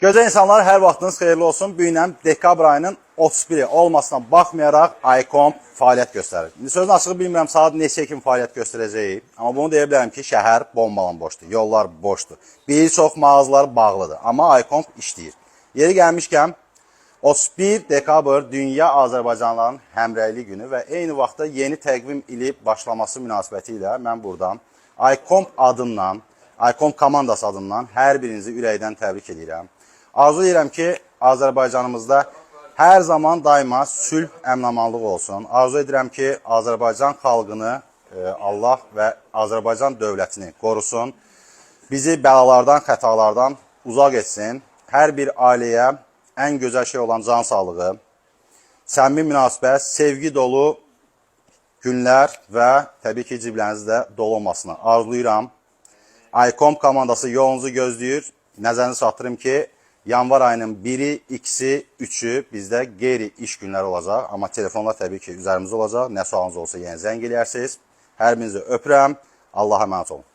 Gözəl insanlar, hər vaxtınız xeyirli olsun. Bu ilə dekabr ayının 31-i olmasına baxmayaraq iComp fəaliyyət göstərir. İndi sözün açığı bilmirəm saat neçəyə kimi fəaliyyət göstərəcəyik. Amma bunu deyə bilərəm ki, şəhər bombalan boşdur, yollar boşdur. Bir çox mağazalar bağlıdır, amma iComp işləyir. Yeri gəlmişkən 31 dekabr Dünya Azərbaycanlıların Həmrəylik günü və eyni vaxtda yeni təqvim ili başlaması münasibəti ilə mən buradan iComp adından, iComp komandası adından hər birinizi ürəkdən təbrik edirəm. Arzu edirəm ki, Azərbaycanımızda hər zaman daima sülh, əmin-amanlıq olsun. Arzu edirəm ki, Azərbaycan xalqını Allah və Azərbaycan dövlətini qorusun. Bizi bəlalardan, xətalardan uzaq etsin. Hər bir ailəyə ən gözəl şey olan can sağlığı, səmimi münasibət, sevgi dolu günlər və təbii ki, ciblərinizdə dolu olmasını arzulayıram. iComp komandası yolunuzu gözləyir. Nəzərinizi çatdırım ki, yanvar ayının 1-i, 2-si, 3-ü bizdə qeyri-iş günləri olacaq. Amma telefonlar təbii ki, üzərimizdə olacaq. Nə sualınız olsa yenə zəng eləyərsiniz. Hər birinizi öpürəm. Allah'a əmanət olun.